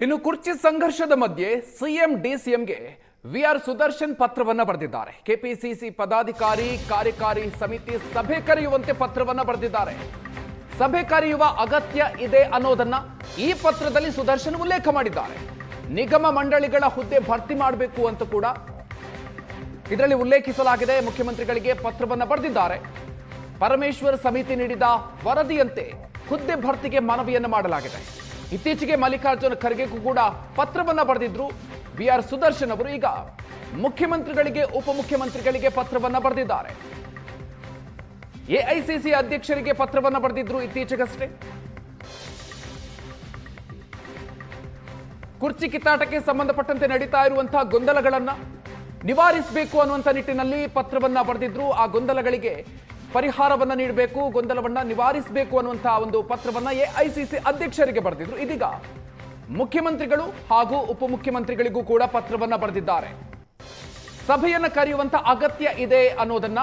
ಇನ್ನು ಕುರ್ಚಿ ಸಂಘರ್ಷದ ಮಧ್ಯೆ ಸಿಎಂ ಡಿಸಿಎಂಗೆ ವಿಆರ್ ಸುದರ್ಶನ್ ಪತ್ರವನ್ನ ಬರೆದಿದ್ದಾರೆ. ಕೆಪಿಸಿಸಿ ಪದಾಧಿಕಾರಿ ಕಾರ್ಯಕಾರಿ ಸಮಿತಿ ಸಭೆ ಕರೆಯುವಂತೆ ಪತ್ರವನ್ನ ಬರೆದಿದ್ದಾರೆ. ಸಭೆ ಕರೆಯುವ ಅಗತ್ಯ ಇದೆ ಅನ್ನೋದನ್ನ ಈ ಪತ್ರದಲ್ಲಿ ಸುದರ್ಶನ್ ಉಲ್ಲೇಖ ಮಾಡಿದ್ದಾರೆ. ನಿಗಮ ಮಂಡಳಿಗಳ ಹುದ್ದೆ ಭರ್ತಿ ಮಾಡಬೇಕು ಅಂತ ಕೂಡ ಇದರಲ್ಲಿ ಉಲ್ಲೇಖಿಸಲಾಗಿದೆ. ಮುಖ್ಯಮಂತ್ರಿಗಳಿಗೆ ಪತ್ರವನ್ನ ಬರೆದಿದ್ದಾರೆ. ಪರಮೇಶ್ವರ್ ಸಮಿತಿ ನೀಡಿದ ವರದಿಯಂತೆ ಹುದ್ದೆ ಭರ್ತಿಗೆ ಮನವಿಯನ್ನು ಮಾಡಲಾಗಿದೆ. ಇತ್ತೀಚೆಗೆ ಮಲ್ಲಿಕಾರ್ಜುನ ಖರ್ಗೆಗೂ ಕೂಡ ಪತ್ರವನ್ನ ಬರೆದಿದ್ರು ವಿಆರ್ ಸುದರ್ಶನ್ ಅವರು. ಈಗ ಮುಖ್ಯಮಂತ್ರಿಗಳಿಗೆ ಉಪಮುಖ್ಯಮಂತ್ರಿಗಳಿಗೆ ಪತ್ರವನ್ನ ಬರೆದಿದ್ದಾರೆ. ಎಐಸಿಸಿ ಅಧ್ಯಕ್ಷರಿಗೆ ಪತ್ರವನ್ನ ಬರೆದಿದ್ರು ಇತ್ತೀಚೆಗಷ್ಟೇ. ಕುರ್ಚಿ ಕಿತ್ತಾಟಕ್ಕೆ ಸಂಬಂಧಪಟ್ಟಂತೆ ನಡೀತಾ ಇರುವಂತಹ ಗೊಂದಲಗಳನ್ನ ನಿವಾರಿಸಬೇಕು ಅನ್ನುವಂಥ ನಿಟ್ಟಿನಲ್ಲಿ ಪತ್ರವನ್ನ ಬರೆದಿದ್ರು. ಆ ಗೊಂದಲಗಳಿಗೆ ಪರಿಹಾರವನ್ನ ನೀಡಬೇಕು, ಗೊಂದಲವನ್ನ ನಿವಾರಿಸಬೇಕು ಅನ್ನುವಂತಹ ಒಂದು ಪತ್ರವನ್ನ ಎಐಸಿಸಿ ಅಧ್ಯಕ್ಷರಿಗೆ ಬರೆದಿದ್ರು. ಇದೀಗ ಮುಖ್ಯಮಂತ್ರಿಗಳು ಹಾಗೂ ಉಪಮುಖ್ಯಮಂತ್ರಿಗಳಿಗೂ ಕೂಡ ಪತ್ರವನ್ನ ಬರೆದಿದ್ದಾರೆ. ಸಭೆಯನ್ನ ಕರೆಯುವಂತ ಅಗತ್ಯ ಇದೆ ಅನ್ನೋದನ್ನ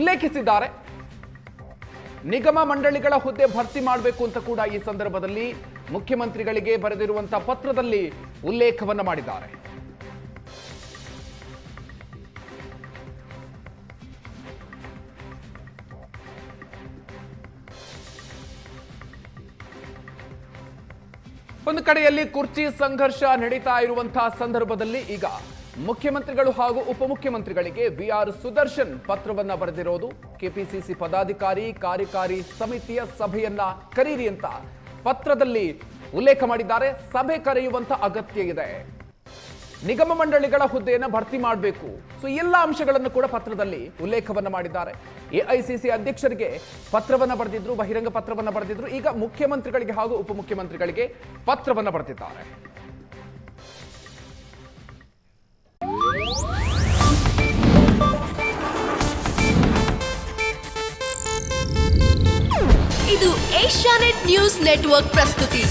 ಉಲ್ಲೇಖಿಸಿದ್ದಾರೆ. ನಿಗಮ ಮಂಡಳಿಗಳ ಹುದ್ದೆ ಭರ್ತಿ ಮಾಡಬೇಕು ಅಂತ ಕೂಡ ಈ ಸಂದರ್ಭದಲ್ಲಿ ಮುಖ್ಯಮಂತ್ರಿಗಳಿಗೆ ಬರೆದಿರುವಂತಹ ಪತ್ರದಲ್ಲಿ ಉಲ್ಲೇಖವನ್ನ ಮಾಡಿದ್ದಾರೆ. ಒಂದು ಕಡೆಯಲ್ಲಿ ಕುರ್ಚಿ ಸಂಘರ್ಷ ನಡೀತಾ ಇರುವಂತಹ ಸಂದರ್ಭದಲ್ಲಿ ಈಗ ಮುಖ್ಯಮಂತ್ರಿಗಳು ಹಾಗೂ ಉಪಮುಖ್ಯಮಂತ್ರಿಗಳಿಗೆ ವಿಆರ್ ಸುದರ್ಶನ್ ಪತ್ರವನ್ನ ಬರೆದಿರೋದು. ಕೆಪಿಸಿಸಿ ಪದಾಧಿಕಾರಿ ಕಾರ್ಯಕಾರಿ ಸಮಿತಿಯ ಸಭೆಯನ್ನ ಕರೀರಿ ಅಂತ ಪತ್ರದಲ್ಲಿ ಉಲ್ಲೇಖ ಮಾಡಿದ್ದಾರೆ. ಸಭೆ ಕರೆಯುವಂತ ಅಗತ್ಯ ಇದೆ, ನಿಗಮ ಮಂಡಳಿಗಳ ಹುದ್ದೆಯನ್ನು ಭರ್ತಿ ಮಾಡಬೇಕು. ಸೊ ಎಲ್ಲ ಅಂಶಗಳನ್ನು ಕೂಡ ಪತ್ರದಲ್ಲಿ ಉಲ್ಲೇಖವನ್ನ ಮಾಡಿದ್ದಾರೆ. ಎಐಸಿಸಿ ಅಧ್ಯಕ್ಷರಿಗೆ ಪತ್ರವನ್ನ ಬರೆದಿದ್ರು, ಬಹಿರಂಗ ಪತ್ರವನ್ನ ಬರೆದಿದ್ರು. ಈಗ ಮುಖ್ಯಮಂತ್ರಿಗಳಿಗೆ ಹಾಗೂ ಉಪಮುಖ್ಯಮಂತ್ರಿಗಳಿಗೆ ಪತ್ರವನ್ನ ಬರೆದಿದ್ದಾರೆ. ಇದು ಏಷ್ಯಾನೆಟ್ ನ್ಯೂಸ್ ನೆಟ್ವರ್ಕ್ ಪ್ರಸ್ತುತಿ.